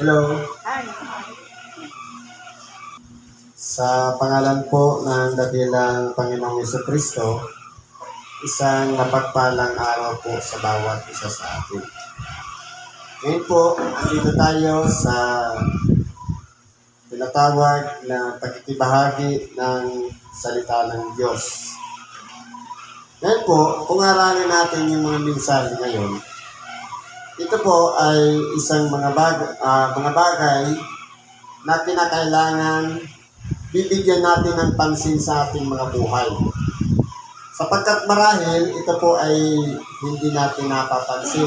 Hello. Sa pangalan po ng dakilang Panginoong Jesucristo, isang napagpalang araw po sa bawat isa sa atin. Ngayon po, andito tayo sa tinatawag na pagkikibahagi ng salita ng Diyos. Ngayon po, kung aralin natin yung mga mensahe ngayon, ito po ay isang mga bagay na kinakailangan bibigyan natin ng pansin sa ating mga buhay. Sapagkat marahil ito po ay hindi natin napapansin.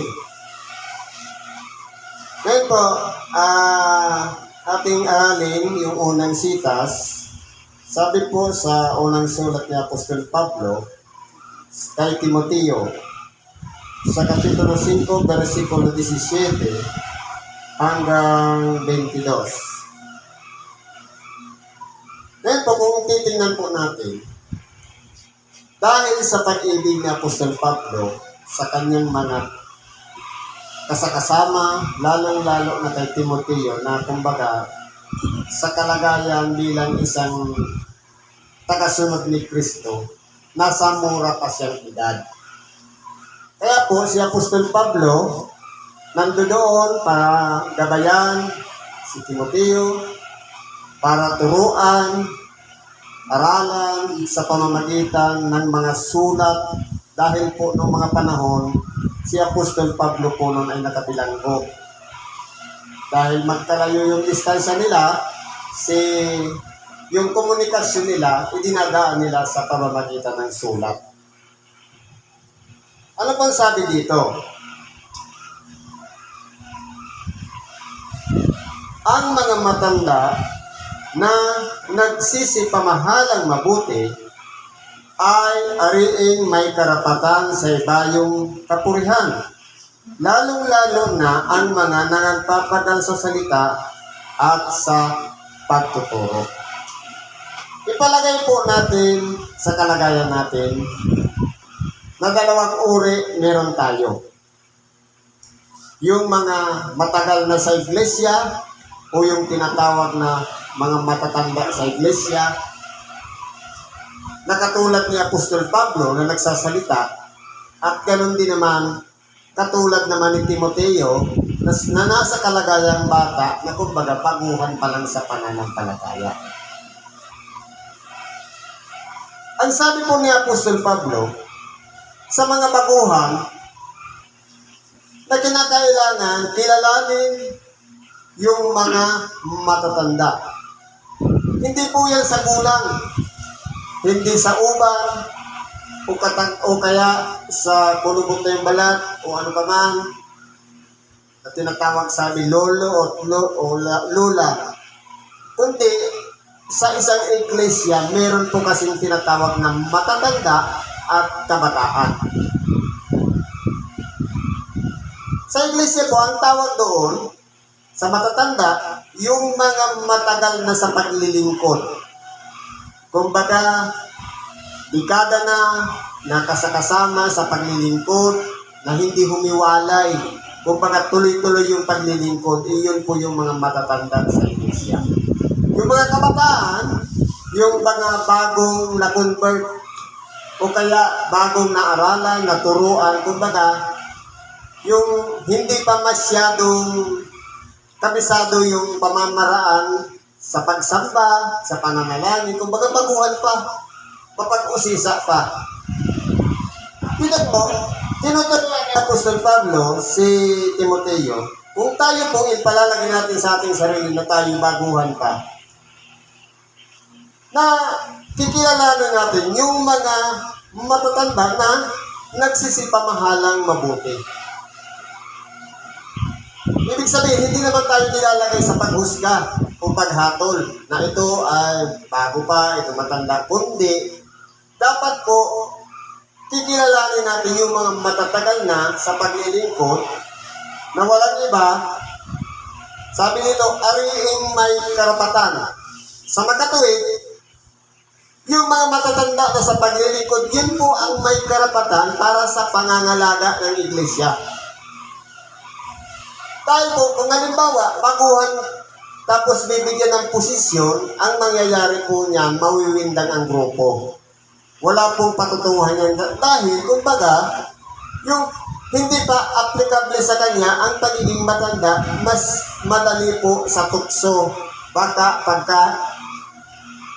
Ngayon po, ating aralin yung unang sitas. Sabi po sa unang sulat ni Apostol Pablo kay Timoteo, sa Kapitulo 5, versikulo 17 hanggang 22. Ngayon po, kung titingnan po natin, dahil sa pag-ibig ni Apostol Pablo sa kanyang mga kasakasama, lalong-lalo na kay Timoteo, na kumbaga sa kalagayan bilang isang tagasunod ni Kristo, nasa mura pa siyang edad. Kaya po si Apostol Pablo nandoon para gabayan si Timoteo, para turuan, aralan sa pamamagitan ng mga sulat, dahil po noong mga panahon si Apostol Pablo po noon ay nakabilanggo. Dahil magkalayo yung distansya nila, yung komunikasyon nila, idinadaan nila sa pamamagitan ng sulat. Ano pang sabi dito? Ang mga matanda na nagsisipamahalang mabuti ay ariing may karapatan sa ibayong kapurihan, lalong-lalo na ang mga nagpapadal sa salita at sa pagtuturo. Ipalagay po natin sa kalagayan natin na dalawang uri meron tayo. Yung mga matagal na sa iglesia o yung tinatawag na mga matatanda sa iglesia, na katulad ni Apostol Pablo na nagsasalita, at ganoon din naman katulad naman ni Timoteo na nasa kalagayang bata na kumbaga paguhan pa lang sa pananampalataya. Ang sabi po ni Apostol Pablo, sa mga baguhan na kinakailangan kilalanin yung mga matatanda. Hindi po yan sa gulang, hindi sa ubang, o kaya sa kulubot na yung balat, o ano pa man, na tinatawag sabi lolo o lula. Kundi sa isang iglesia, meron po kasing tinatawag na matatanda at kabataan. Sa iglesia po, ang tawag doon, sa matatanda, yung mga matagal na sa paglilingkod. Kumbaga, dekada na nakasakasama sa paglilingkod, na hindi humiwalay. Kumbaga, tuloy-tuloy yung paglilingkod, iyon po yung mga matatanda sa iglesia. Yung mga kabataan, yung mga bagong na-convert, o kaya bagong naaralan, naturuan, kumbaga, yung hindi pa masyadong kabisado yung pamamaraan sa pagsamba, sa pananalangin, kumbaga baguhan pa, mapag-usisa pa. Tignan mo, tinuturuan ni Apostol Pablo si Timoteo, kung tayo pong ipalalagay natin sa ating sarili na tayo baguhan pa, na kikilalanin natin yung mga matatanda na nagsisipamahalang mabuti. Ibig sabihin, hindi naman tayo nilalagay sa paghusga o paghatol na ito ay bago pa, ito matanda. Kundi, dapat po kikilalanin natin yung mga matatagal na sa paglilingkod na walang iba. Sabi nito, ariing may karapatan sa makatuwid Yung mga matatanda na sa paglilingkod, yun po ang may karapatan para sa pangangalaga ng iglesia. Dahil po, kung halimbawa, baguhan tapos bibigyan ng posisyon, ang mangyayari po niyan, mawiwindang ang grupo. Wala pong patutunguhan yan. Dahil, kumbaga, yung hindi pa applicable sa kanya, ang pagiging matanda, mas madali po sa tukso. Baka pagka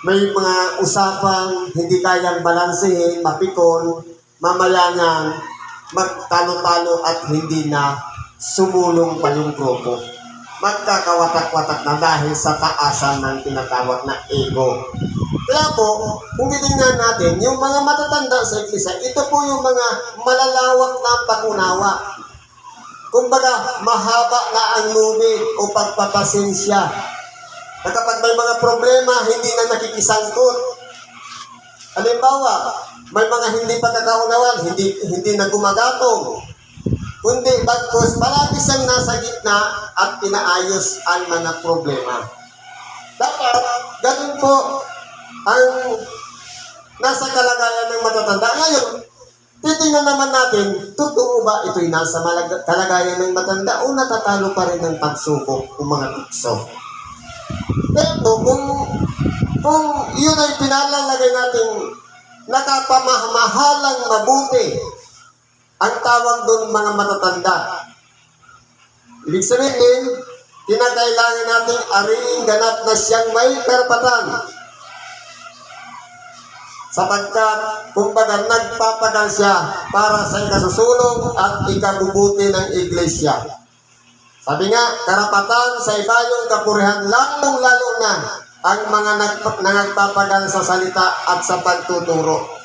may mga usapang hindi kayang balansehin, mapikon, mamaya niyan, magtalo-talo at hindi na sumulong pa yung grupo. Magkakawatak-watak na dahil sa taasan ng tinatawag na ego. Kaya po, kung titingnan natin, yung mga matatanda sa iglesia, ito po yung mga malalawak na pag-unawa. Kumbaga, mahaba na ang lubid o pagpapasensya. Na kapag may mga problema, hindi na nakikisangkot. Halimbawa, may mga hindi pagkakaunawan, hindi na gumagatong. Kundi bagkus, palagi siyang nasa gitna at inaayos ang mga problema. Dapat, ganun po ang nasa kalagayan ng matatanda. Ngayon, titingnan naman natin, totoo ba ito'y nasa kalagayan ng matanda o natatalo pa rin ng pagsubok o mga tukso? Pero kung yun ay pinalalagay natin nakapamahamahalang mabuti, ang tawag doon mga matatanda. Ibig sabihin, kinakailangan natin ariing ganap na siyang may karapatan. Sapagkat, kumbaga, nagpapagal siya para sa ikasusulong at ikabubuti ng iglesia. Sabi nga, karapatan sa ibayong kapurihan, lalong-lalo na ang mga nagpapagal sa salita at sa pagtuturo.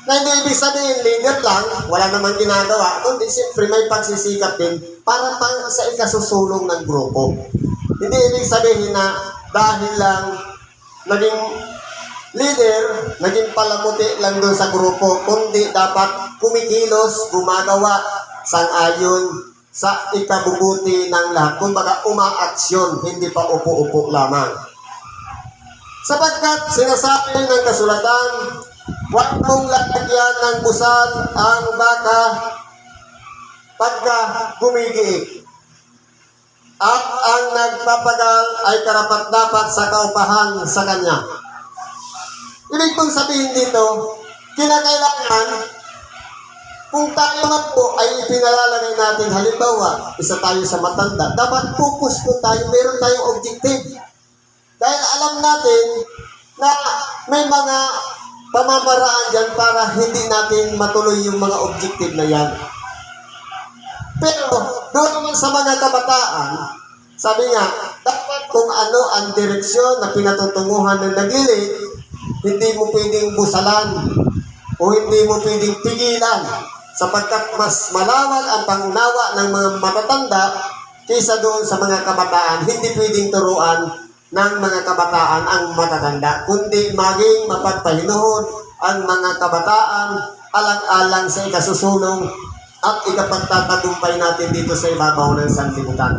Na hindi ibig sabihin, leader lang, wala naman ginagawa, kundi siyempre may pagsisikap din para sa ikasusulong ng grupo. Hindi ibig sabihin na dahil lang naging leader, naging palamuti lang doon sa grupo, kundi dapat kumikilos, gumagawa, sang-ayon sa ikabubuti ng lahat. Kumbaga, umaaksyon, hindi pa upo-upo lamang. Sapagkat sinasabi ng kasulatan, huwag mong lalagyan ng busal ang baka pagka gumigiik. At ang nagpapagal ay karapat-dapat sa kaupahan sa kanya. Ibig kong sabihin dito, kinakailangan, kung tayo nga po ay ipinalalagay natin, halimbawa, isa tayo sa matanda, dapat focus po tayo, meron tayong objective. Dahil alam natin na may mga pamamaraan dyan para hindi natin matuloy yung mga objective na yan. Pero, doon naman sa mga kabataan, sabi nga, dapat kung ano ang direksyon na pinatutunguhan ng naglilit, hindi mo pwedeng busalan o hindi mo pwedeng pigilan sapagkat mas malawak ang pangunawa ng mga matatanda kaysa doon sa mga kabataan. Hindi pwedeng turuan ng mga kabataan ang matatanda, kundi maging mapagpahinuhon ang mga kabataan alang-alang sa ikasusulong at ikapagtatagumpay natin dito sa ibabaw ng sanlibutan.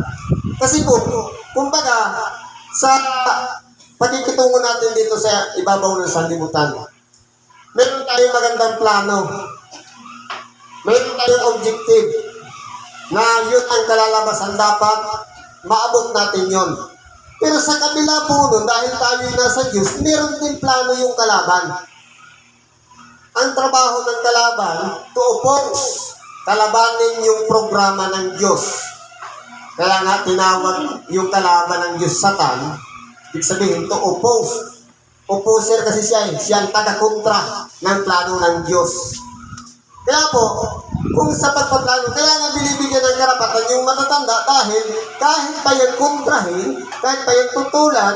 Kasi po, kumbaga, sa pagkikitungo natin dito sa ibabaw ng sanlibutan, meron tayong magandang plano, meron tayong objective, na yun ang kalalabasan dapat, maabot natin yon. Pero sa kabila po nun, dahil tayo nasa Diyos, meron din plano yung kalaban. Ang trabaho ng kalaban, to oppose, kalabanin yung programa ng Diyos. Kaya nga tinawag yung kalaban ng Diyos Satan, ibig sabihin to oppose. Opposer kasi siya ang taga-kontra ng plano ng Diyos. Kaya po, kung sa pagpaplano, kaya nga binibigyan ng karapatan yung matatanda dahil kahit pa yan kontrahin, kahit pa yan tutulan,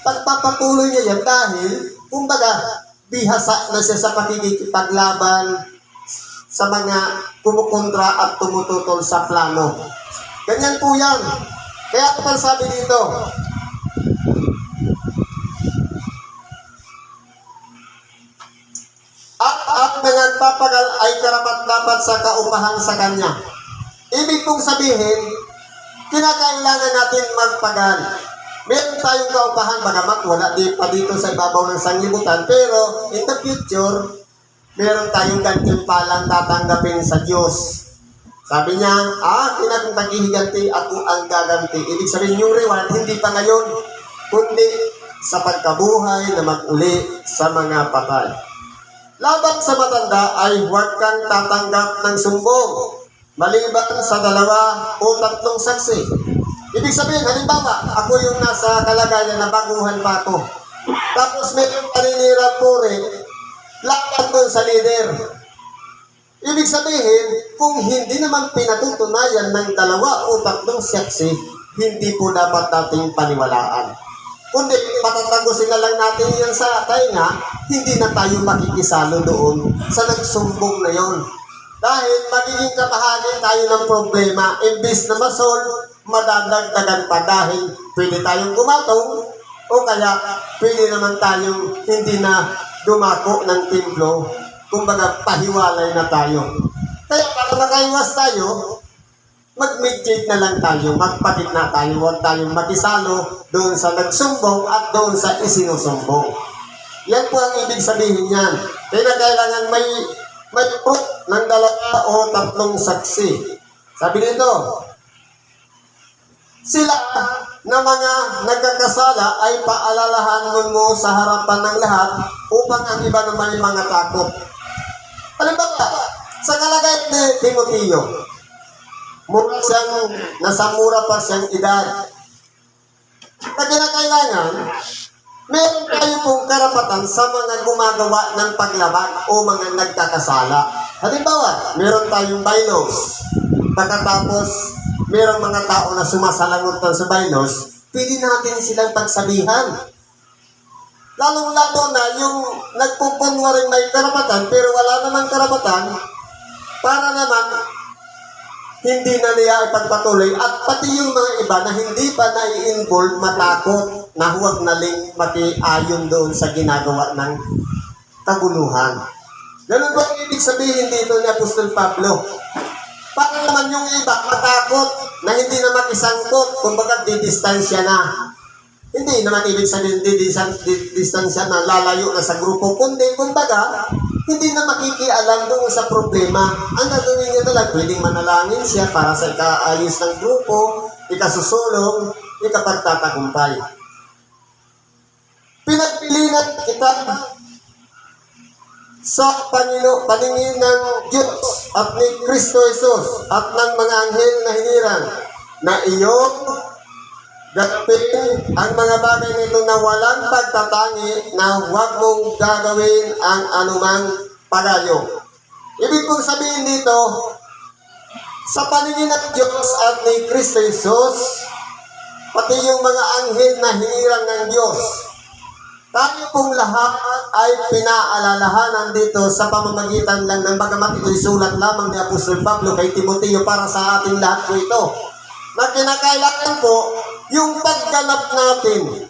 pagpapatuloy niya yan dahil, kumbaga, bihasa na siya sa pakikipaglaban sa mga kumukontra at tumututol sa plano. Ganyan po yan. Kaya ako pang sabi dito, at mga nagpapagal ay karapat-dapat sa kaupahan sa kanya. Ibig kong sabihin, kinakailangan natin magpagal. Meron meron tayong kaupahan, bagamat wala di pa dito sa ibabaw ng sanglibutan, pero in the future, meron tayong gantimpalang tatanggapin sa Diyos. Sabi niya, akin ang taghihiganti, ako ang gaganti. Ibig sabihin yung reward, hindi pa ngayon, kundi sa pagkabuhay na mag-uli sa mga patay. Laban sa matanda ay huwag kang tatanggap ng sumbong, maliban sa 2 o 3 saksi. Ibig sabihin, halimbawa, ako yung nasa kalagayan na baguhan pa ako. Tapos may paninirang puri, laban doon sa leader. Ibig sabihin, kung hindi naman pinatutunayan ng 2 o 3 saksi, hindi po dapat nating paniwalaan. Kundi patatagusin na lang natin yan sa tainga, hindi na tayo makikisalo doon sa nagsumbong na yon. Dahil magiging kabahagi tayo ng problema, imbis na masolve, madadagdagan pa dahil pwede tayong gumatong o kaya pwede naman tayong hindi na dumako ng templo, kumbaga pahiwalay na tayo. Kaya para makaiwas tayo, mag-meditate na lang tayo, magpatid na tayo, huwag tayong makisalo doon sa nagsumbong at doon sa isinusumbong. Yan po ang ibig sabihin niyan. Kaya kailangan may proof ng 2 o 3 saksi. Sabi dito, sila na mga nagkakasala ay paalalahanan mo sa harapan ng lahat upang ang iba na may mga takot. Halimbawa, sa kalagayan ni Timoteo, nasa mura pa siyang edad. Na kinakailangan, meron tayo pong karapatan sa mga gumagawa ng paglabag o mga nagkakasala. Halimbawa, meron tayong bylaws. Pagkatapos, merong mga tao na sumasalangutan sa bylaws, pwede natin silang pagsabihan. Lalong-lalo na yung nagpupunwaring may karapatan pero wala namang karapatan para naman hindi na niya ipagpatuloy at pati yung mga iba na hindi pa na-involve matakot na huwag naling makiayon doon sa ginagawa ng kaguluhan. Ganun ba ang ibig sabihin dito ni Apostol Pablo? Para naman yung iba matakot na hindi na makisangkot, kumbaga didistansya na. Hindi naman ibig sabihin didistansya na lalayo na sa grupo, kundi kumbaga hindi na makikialam doon sa problema. Ang gagawin niya na lang, pwedeng manalangin siya para sa ikaayos ng grupo, ikasusulong, ikapagtatagumpay. Pinagpilinan kita sa paningin ng Diyos at ni Kristo Jesus at ng mga anghel na hinirang na iyong gagawin ang mga bagay nito na walang pagtatangi na huwag mong gagawin ang anumang pagayo. Ibig kong sabihin dito, sa paningin ng Diyos at ni Kristo Jesus, pati yung mga anghel na hinirang ng Diyos, tayo pong lahat ay pinaalalahanan dito sa pamamagitan lang ng bagamat ito'y sulat lamang ni Apostol Pablo kay Timoteo para sa ating lahat po ito. Na kinakailangan po yung pagganap natin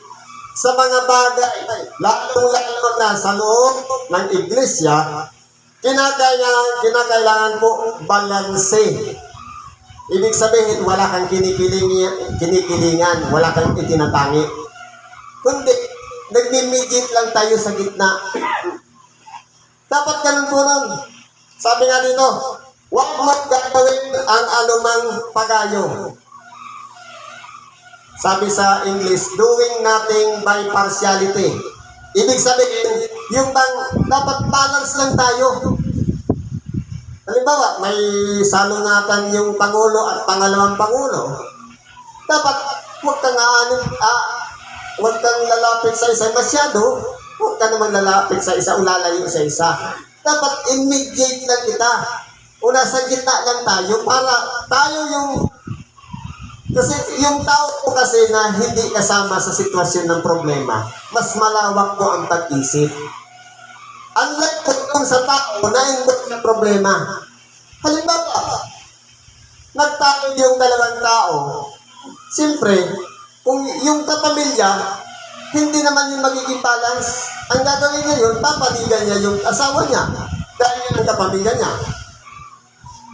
sa mga bagay, lalong-lalo na sa loob ng iglesia, kinakailangan po balanse. Ibig sabihin, wala kang kinikilingan, wala kang itinatangi. Kundi, nagmi-mediate lang tayo sa gitna. Dapat ganun po nun. Sabi nga dito, huwag mo gagawin ang anumang pagayo. Sabi sa English, doing nothing by partiality. Ibig sabihin, yung dapat balance lang tayo. Halimbawa, may salungatan yung Pangulo at pangalawang Pangulo. Dapat huwag kang lalapit sa isa masyado, huwag ka naman lalapit sa isa o lalayo sa isa. Dapat immediate lang kita. O nasa gitna lang tayo para tayo yung... Kasi yung tao po kasi na hindi kasama sa sitwasyon ng problema, mas malawak po ang pag-isip. Unlike kung sa tao na involved ng problema. Halimbawa, nagtalo yung 2 tao, siyempre, kung yung kapamilya, hindi naman yung magiging balance. Ang gagawin niya yun, papanigan niya yung asawa niya. Dahil yun ang kapamilya niya.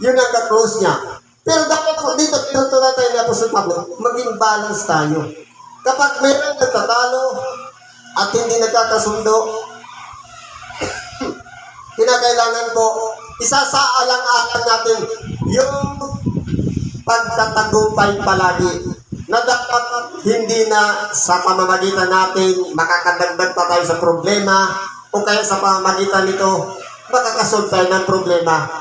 Yun ang ka-close niya. Pero dapat po dito, tinutunan tayo ni Apostol Pablo, maging balance tayo. Kapag mayroong nagtatalo at hindi nagkakasundo, kinakailangan po, isasaalang-alang natin yung pagtatagumpay palagi na dapat hindi na sa pamamagitan natin makakadagdag pa tayo sa problema o kaya sa pamamagitan nito makakasolve tayo ng problema,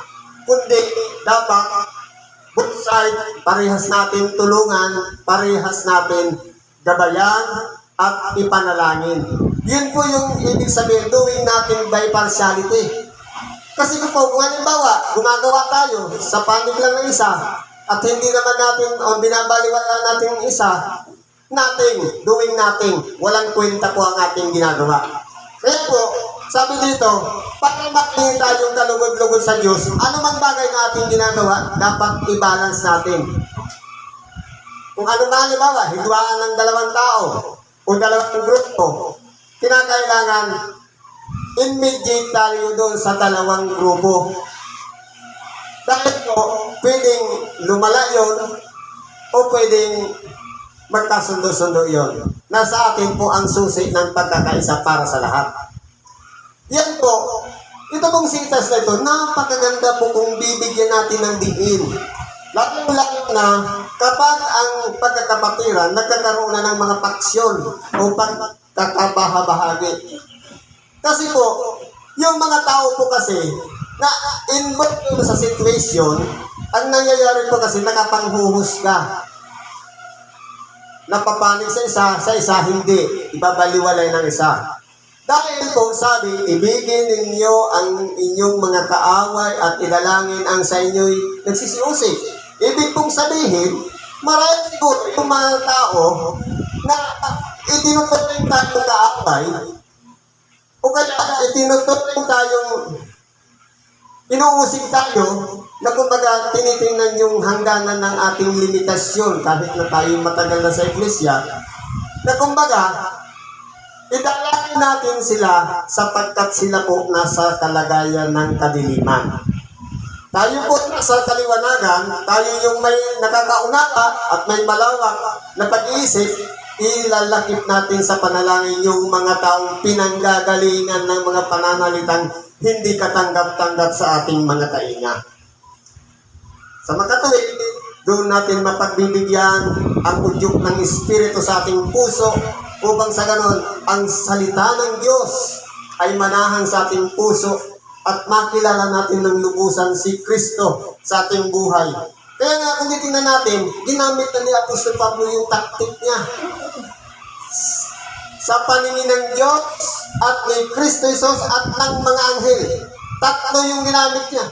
kundi dapat both side, parehas natin tulungan, parehas natin gabayan at ipanalangin. Yun po yung ibig sabihin, doing natin by partiality. Kasi kung halimbawa, gumagawa tayo sa panig lang ng isa at hindi naman natin o binabaliwala natin yung isa, doing natin, walang kwenta po ang ating ginagawa. Kaya po, sabi dito, para makinig tayong kalugod-lugod sa Diyos, ano man bagay na ating ginagawa, dapat i-balance natin. Kung ano man, halimbawa, hidwaan ng dalawang tao o dalawang grupo, kinakailangan in-mediate tayo doon sa dalawang grupo. Dahil po, pwedeng lumala yun o pwedeng magkasundo-sundo yun. Nasa atin po ang susi ng pagkakaisa para sa lahat. Yan po, ito pong sitas na ito, napakaganda po kung bibigyan natin ng diin. Lalo-lalo na kapag ang pagkakapatiran nagkakaroon na ng mga paksyon o pagkakabahabahagi. Kasi po, yung mga tao po kasi na involved sa situation, ang nangyayari po kasi nakapanghuhusga. Napapanig sa isa hindi, ibabaliwalay ng isa. Dahil po sabi, ibigin ninyo ang inyong mga kaaway at idalangin ang sa inyo'y nagsisiusi. Ibig pong sabihin, marami siguro yung mga tao na itinuturing tayong kaaway o kaya itinuturing tayong inuusig tayo na kumbaga tinitingnan yung hangganan ng ating limitasyon kahit na tayo matagal na sa iglesia na kumbaga idalangin natin sila sapagkat sila po nasa kalagayan ng kadiliman. Tayo po nasa kaliwanagan, tayo yung may nakakaunaka at may malawak na pag-iisip, ilalakip natin sa panalangin yung mga taong pinanggagalingan ng mga pananalitang hindi katanggap-tanggap sa ating mga tainga. Sa makatuwid, doon natin mapagbibigyan ang udyok ng Espiritu sa ating puso upang sa ganon, ang salita ng Diyos ay manahan sa ating puso at makilala natin ng lubusan si Kristo sa ating buhay. Kaya nga kung titingnan natin, ginamit na ni Apostol Pablo yung taktik niya. Sa paningin ng Diyos at ni Kristo Jesus at ng mga anghel. Tatlo yung ginamit niya.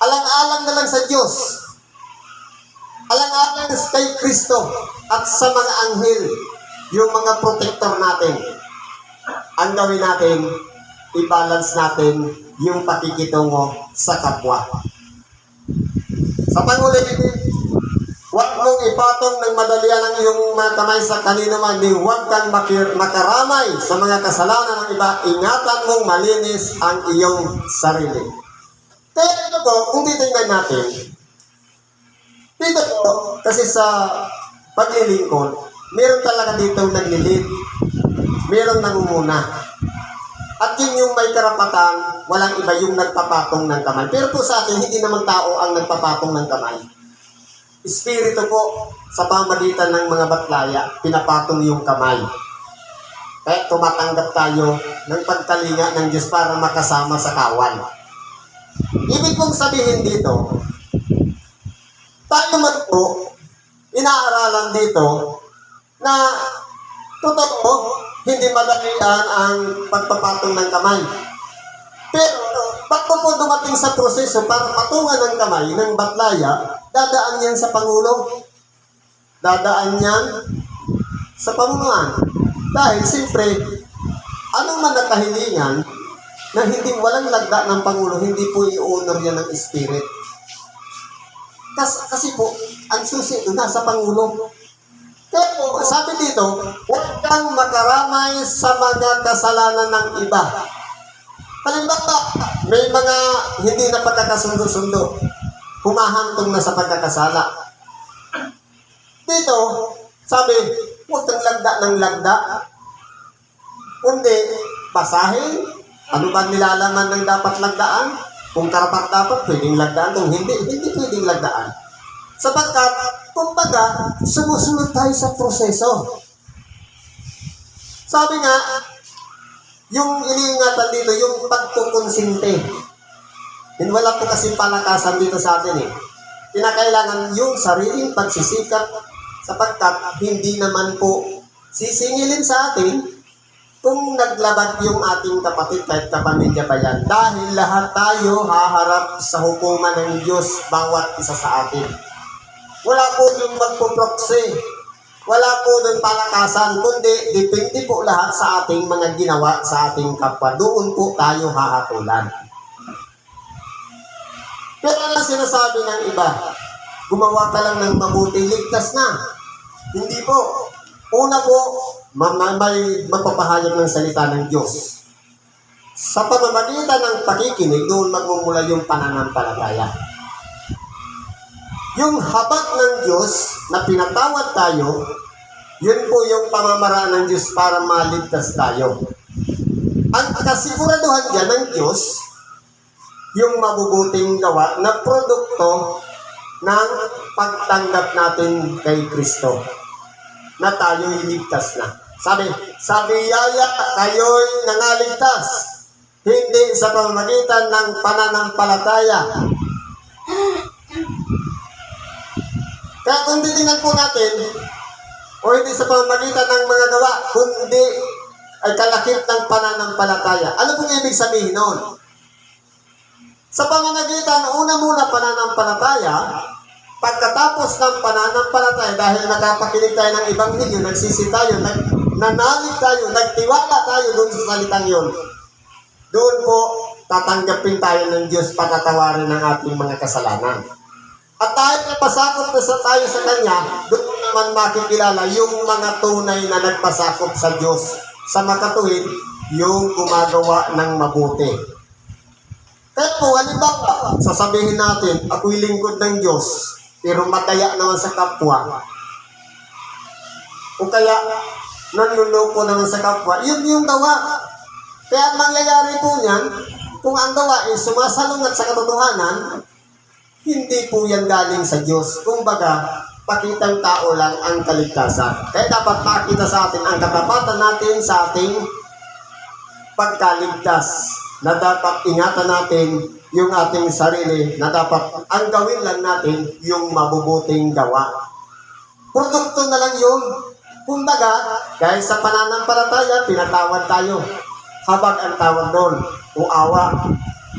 Alang-alang na lang sa Diyos. Alang-alang kay Kristo at sa mga anghel, yung mga protector natin. Ang gawin natin, i-balance natin yung pakikitungo sa kapwa. Sa pangulit, huwag mong ipatong ng madalian ang iyong mga kamay sa kanino man, ni huwag kang makaramay sa mga kasalanan ng iba, ingatan mong malinis ang iyong sarili. Kaya ito po, kung titingnan natin, dito po, kasi sa paglilingkod, meron talaga dito naglilid, meron nangunguna. At yun yung may karapatan, walang iba yung nagpapatong ng kamay. Pero po sa atin, hindi naman tao ang nagpapatong ng kamay. Espiritu po, sa pamagitan ng mga batlaya, pinapatong yung kamay. Kaya tumatanggap tayo ng pagkalinga ng Diyos para makasama sa kawan. Ibig kong sabihin dito, tayo man po, inaaralan dito, na totoo, hindi madalian ang pagpapatong ng kamay. Pero, bago po dumating sa proseso para patungan ng kamay ng batlaya, dadaan yan sa Pangulo. Dadaan yan sa pamunuan. Dahil, siyempre, anong man nakahilingan na hindi walang lagda ng Pangulo, hindi po i-honor yan ng Spirit. Kasi po, ang susi doon nasa Pangulo. Kaya po, sabi dito, huwag kang makaramay sa mga kasalanan ng iba. Halimbawa, may mga hindi na pagkakasundo-sundo, humahantong na sa pagkakasala. Dito, sabi, huwag kang lagda ng lagda. Kundi, basahin. Ano ba nilalaman ng dapat lagdaan? Kung karapat-dapat, pwedeng lagdaan. Kung hindi, hindi pwedeng lagdaan. Sapagkat, kumbaga, sumusunod tayo sa proseso. Sabi nga, yung iniingatan dito, yung pagkukonsinte. Wala po kasi palakasan dito sa atin eh. Kinakailangan yung sariling pagsisikap sapagkat hindi naman po sisingilin sa atin kung naglabag yung ating kapatid kahit kapamilya pa yan. Dahil lahat tayo haharap sa hukuman ng Diyos bawat isa sa atin. Wala po yung magpuproksi. Wala po ng palakasan, kundi depende po lahat sa ating mga ginawa sa ating kapwa. Doon po tayo hahatulan. Pero ano sinasabi ng iba? Gumawa ka lang ng mabuti, ligtas na. Hindi po. Una po, may magpapahayag ng salita ng Diyos. Sa pamamagitan ng pakikinig, doon magmumula yung pananampalataya. Yung habag ng Diyos na pinatawad tayo, yun po yung pamamaraan ng Diyos para maligtas tayo. Ang kasiguraduhan yan ng Diyos, yung mabubuting gawa na produkto ng pagtanggap natin kay Kristo na tayo'y ligtas na. Sabi yaya, kayo'y nangaligtas, hindi sa pamamagitan ng pananampalataya. Kaya kung titingnan po natin, o hindi sa pamamagitan ng mga gawa, kundi ay kalakip ng pananampalataya. Ano pong ibig sabihin noon? Sa pamamagitan, una muna pananampalataya, pagkatapos ng pananampalataya, dahil nakapakinig tayo ng Ebanghelyo, nagsisi tayo, nanalig tayo, nagtiwala tayo doon sa salitang yun. Doon po, tatanggapin tayo ng Diyos patatawarin ng ating mga kasalanan. At tayo napasakop na tayo sa Kanya, doon naman makikilala yung mga tunay na nagpasakop sa Diyos. Sa makatuwid, yung gumagawa ng mabuti. Kaya po, halimbawa, sasabihin natin, ako'y lingkod ng Diyos, pero madaya naman sa kapwa. O kaya, nanluloko naman sa kapwa, yun yung gawa. Kaya ang mangyayari po niyan, kung ang gawa ay sumasalungat sa katotohanan, hindi po yan galing sa Diyos. Kumbaga, pakitang tao lang ang kaligtasan. Kaya dapat makita sa atin ang katapatan natin sa ating pagkaligtas, na dapat ingatan natin yung ating sarili, na dapat ang gawin lang natin yung mabubuting gawa. Produkto na lang yun. Kumbaga, dahil sa pananampalataya, pinatawad tayo. Habag ang tawag doon, o awa.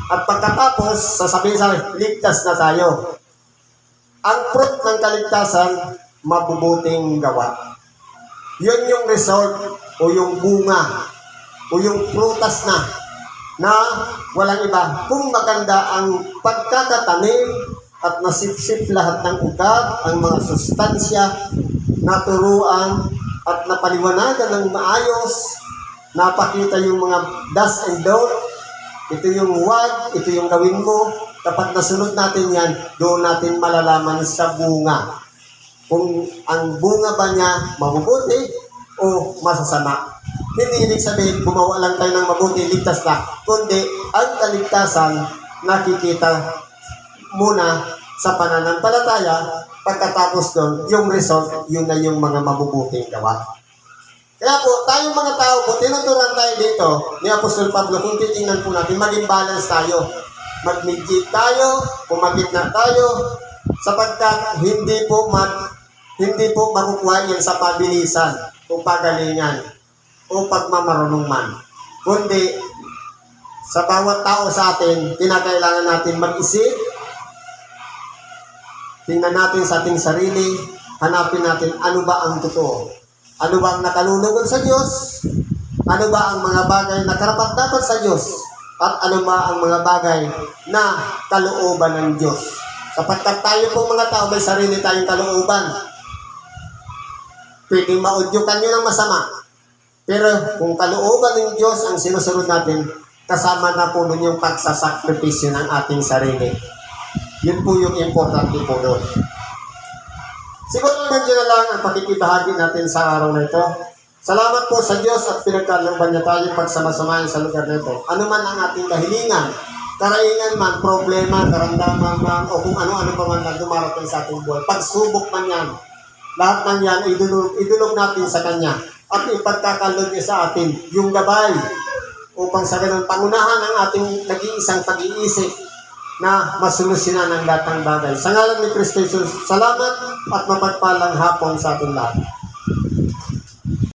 At pagkatapos, sasabihin sa ligtas na tayo. Ang fruit ng kaligtasan, mabubuting gawa. Yun yung result, o yung bunga, o yung prutas na walang iba. Kung maganda ang pagkakatanim at nasipsip lahat ng ugat, ang mga sustansya, naturuan at napaliwanagan ng maayos, napakita yung mga do's and don't, ito yung wag, ito yung gawin mo. Kapag nasunod natin yan, doon natin malalaman sa bunga. Kung ang bunga ba niya mabubuti o masasama. Hindi ibig sabihin, gumawa lang tayo ng mabuti, ligtas na. Kundi, ang kaligtasan, nakikita muna sa pananampalataya, pagkatapos doon, yung result, yun na yung mga mabubuting gawa. Kaya po, tayong mga tao po, tinuturan tayo dito ni Apostol Pablo, kung titingnan po natin, maging balance tayo. Mag-meditate tayo, pumagitna tayo, sapagkat hindi po makukuha yan sa pabilisan o pagalingan o pagmamarunong man. Kundi, sa bawat tao sa atin, kinakailangan natin mag-isip, tingnan natin sa ating sarili, hanapin natin ano ba ang totoo. Ano ba ang nakalulugod sa Diyos? Ano ba ang mga bagay na karapat-dapat sa Diyos? At ano ba ang mga bagay na kalooban ng Diyos? Sapagkat tayo po mga tao, may sarili tayong kalooban. Pwedeng maudyukan nyo ng masama. Pero kung kalooban ng Diyos ang sinusunod natin, kasama na po nun yung pagsasakripisyo ng ating sarili. Yun po yung importante po nun. Siguro naman dyan na lang ang pakikibahagi natin sa araw na ito. Salamat po sa Diyos at pinagkalooban niya tayo pagsama-samahin sa lugar na ito. Ano man ang ating kahilingan, karaingan man, problema, karamdaman man, o kung ano-ano pa man na dumarating sa ating buhay. Pagsubok man yan, lahat ng yan, idulog natin sa Kanya. At ipagkakalog niya sa atin yung gabay upang sa ganun pangunahan ang ating nag-iisang pag-iisip na masolusyonan ang lahat ng bagay. Sa ngalan ni Kristo Jesus, salamat at mapagpalang hapon sa ating lahat.